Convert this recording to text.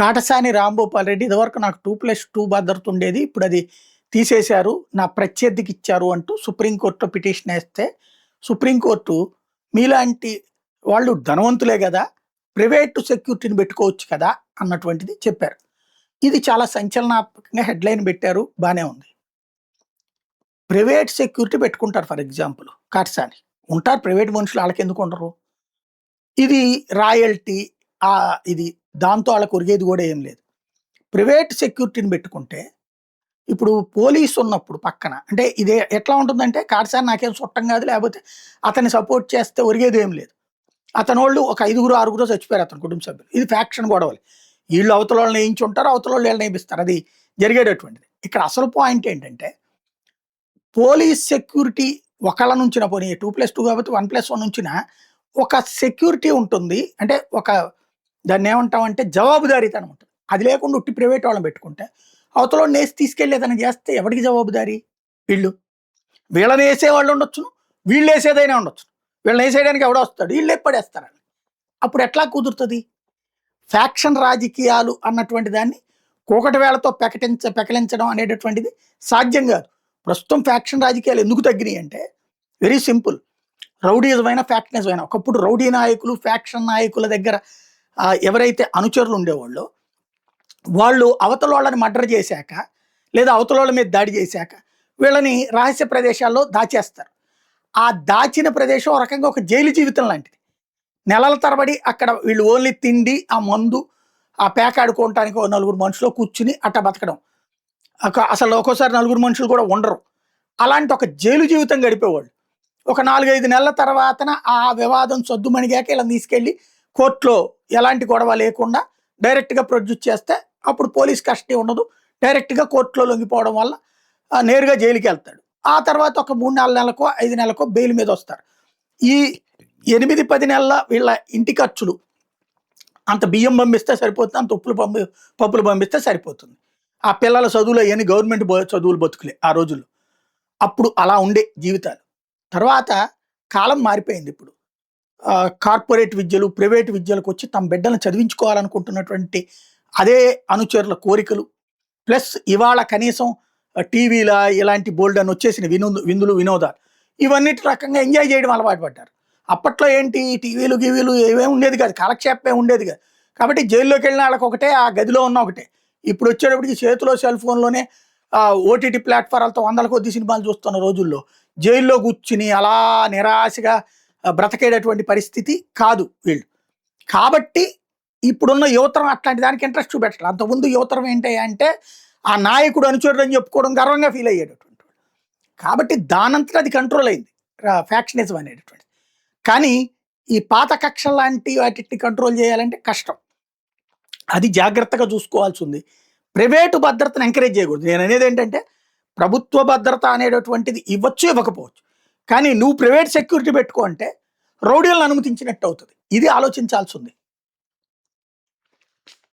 కాటసాని రాంభూపాల్ రెడ్డి ఇదివరకు నాకు 2+2 భద్రత ఉండేది. ఇప్పుడు అది తీసేశారు. నా ప్రత్యర్థికి ఇచ్చారు అంటూ సుప్రీంకోర్టులో పిటిషన్ వేస్తే సుప్రీంకోర్టు మీలాంటి వాళ్ళు ధనవంతులే కదా, ప్రైవేట్ సెక్యూరిటీని పెట్టుకోవచ్చు కదా అన్నటువంటిది చెప్పారు. ఇది చాలా సంచలనాత్మకంగా హెడ్లైన్ పెట్టారు. బానే ఉంది. ప్రైవేట్ సెక్యూరిటీ పెట్టుకుంటారు. ఫర్ ఎగ్జాంపుల్ కాటసాని ఉంటారు. ప్రైవేట్ మనుషులు వాళ్ళకి ఎందుకు ఉండరు? ఇది రాయల్టీ ఇది దాంతో వాళ్ళకి ఒరిగేది కూడా ఏం లేదు. ప్రైవేట్ సెక్యూరిటీని పెట్టుకుంటే ఇప్పుడు పోలీసు ఉన్నప్పుడు పక్కన అంటే ఇదే ఎట్లా ఉంటుందంటే కాటసాని నాకేం చుట్టం కాదు, లేకపోతే అతన్ని సపోర్ట్ చేస్తే ఒరిగేది ఏం లేదు. అతనోళ్ళు ఒక 5-6 చచ్చిపోయారు అతని కుటుంబ సభ్యులు. ఇది ఫ్యాక్షన్ గొడవలు. వీళ్ళు అవతల వాళ్ళని వేయించి ఉంటారు, అవతల వాళ్ళు వీళ్ళని వేయిస్తారు. అది జరిగేటటువంటిది. ఇక్కడ అసలు పాయింట్ ఏంటంటే పోలీస్ సెక్యూరిటీ ఒకళ్ళ నుంచిన పోనీ 2+2 కాబట్టి 1+1 నుంచిన ఒక సెక్యూరిటీ ఉంటుంది. అంటే ఒక దాన్ని ఏమంటామంటే జవాబుదారీతనం ఉంటుంది. అది లేకుండా ఉట్టి ప్రైవేట్ వాళ్ళని పెట్టుకుంటే అవతల నేసి తీసుకెళ్ళేదని చేస్తే ఎవరికి జవాబుదారీ? వీళ్ళని వేసేవాళ్ళు ఉండొచ్చును, వీళ్ళు వేసేదైనా ఉండొచ్చు. వీళ్ళని వేసేయడానికి ఎవడో వస్తాడు, వీళ్ళు ఎప్పుడేస్తారని. అప్పుడు ఎట్లా కుదురుతుంది? ఫ్యాక్షన్ రాజకీయాలు అన్నటువంటి దాన్ని కూకటి వేళతో పెకలించడం అనేటటువంటిది సాధ్యం కాదు. ప్రస్తుతం ఫ్యాక్షన్ రాజకీయాలు ఎందుకు తగ్గినాయి అంటే వెరీ సింపుల్. రౌడీజమైన ఫ్యాక్షనిజమైన ఒకప్పుడు రౌడీ నాయకులు ఫ్యాక్షన్ నాయకుల దగ్గర ఎవరైతే అనుచరులు ఉండేవాళ్ళో వాళ్ళు అవతల వాళ్ళని మర్డర్ చేశాక లేదా అవతల వాళ్ళ మీద దాడి చేశాక వీళ్ళని రహస్య ప్రదేశాల్లో దాచేస్తారు. ఆ దాచిన ప్రదేశం ఒక రకంగా ఒక జైలు జీవితం లాంటిది. నెలల తరబడి అక్కడ వీళ్ళు ఓన్లీ తిండి, ఆ మందు, ఆ పేకాడుకోవటానికి 4 మనుషులు కూర్చుని అట్ట బతకడం. అసలు ఒక్కోసారి 4 మనుషులు కూడా ఉండరు. అలాంటి ఒక జైలు జీవితం గడిపేవాళ్ళు. ఒక 4-5 నెలల తర్వాతన ఆ వివాదం సొద్దుమణిగాక వీళ్ళని తీసుకెళ్ళి కోర్టులో ఎలాంటి గొడవ లేకుండా డైరెక్ట్గా ప్రొడ్యూస్ చేస్తే అప్పుడు పోలీస్ కస్టడీ ఉండదు. డైరెక్ట్గా కోర్టులో లొంగిపోవడం వల్ల నేరుగా జైలుకి వెళ్తాడు. ఆ తర్వాత ఒక 3-4 నెలలకో 5 నెలలకో బెయిల్ మీద వస్తారు. ఈ 8-10 నెలల వీళ్ళ ఇంటి ఖర్చులు అంత బియ్యం పంపిస్తే సరిపోతుంది, అంత పప్పులు పంపిస్తే సరిపోతుంది. ఆ పిల్లల చదువులు అవన్నీ గవర్నమెంట్ చదువులు బతుకులే ఆ రోజుల్లో. అప్పుడు అలా ఉండే జీవితాలు. తర్వాత కాలం మారిపోయింది. ఇప్పుడు కార్పొరేట్ విద్యలు, ప్రైవేట్ విద్యలకు వచ్చి తమ బిడ్డలను చదివించుకోవాలనుకుంటున్నటువంటి అదే అనుచరుల కోరికలు ప్లస్ ఇవాళ కనీసం టీవీల ఇలాంటి బోల్డ్ అని వచ్చేసిన విందులు వినోదాలు ఇవన్నిటి రకంగా ఎంజాయ్ చేయడం అలవాటు పడ్డారు. అప్పట్లో ఏంటి టీవీలు గీవీలు ఏమేమి ఉండేది కాదు, కాలక్షేపమే ఉండేది కాదు. కాబట్టి జైల్లోకి వెళ్ళిన వాళ్ళకి ఒకటే, ఆ గదిలో ఉన్న ఒకటే. ఇప్పుడు వచ్చేటప్పటికి చేతిలో సెల్ ఫోన్లోనే ఓటీటీ ప్లాట్ఫారాలతో 100ల కొద్ది సినిమాలు చూస్తున్న రోజుల్లో జైల్లో కూర్చుని అలా నిరాశగా బ్రతకేటటువంటి పరిస్థితి కాదు వీళ్ళు. కాబట్టి ఇప్పుడున్న యువతరం అట్లాంటి దానికి ఇంట్రెస్ట్ చూపెట్టాలి. అంతకుముందు యువతరం ఏంటి అంటే ఆ నాయకుడు అనుచరుడు అని చెప్పుకోవడం గర్వంగా ఫీల్ అయ్యేటటువంటి. కాబట్టి దానంతటా అది కంట్రోల్ అయింది ఫ్యాక్షనిజం అనేటటువంటి. కానీ ఈ పాత కక్ష లాంటి వాటిని కంట్రోల్ చేయాలంటే కష్టం. అది జాగ్రత్తగా చూసుకోవాల్సి ఉంది. ప్రైవేటు భద్రతను ఎంకరేజ్ చేయకూడదు. నేను అనేది ఏంటంటే ప్రభుత్వ భద్రత అనేటటువంటిది ఇవ్వచ్చు, ఇవ్వకపోవచ్చు. కానీ నువ్వు ప్రైవేట్ సెక్యూరిటీ పెట్టుకో అంటే రౌడీలను అనుమతించినట్టు అవుతుంది. ఇది ఆలోచించాల్సి ఉంది.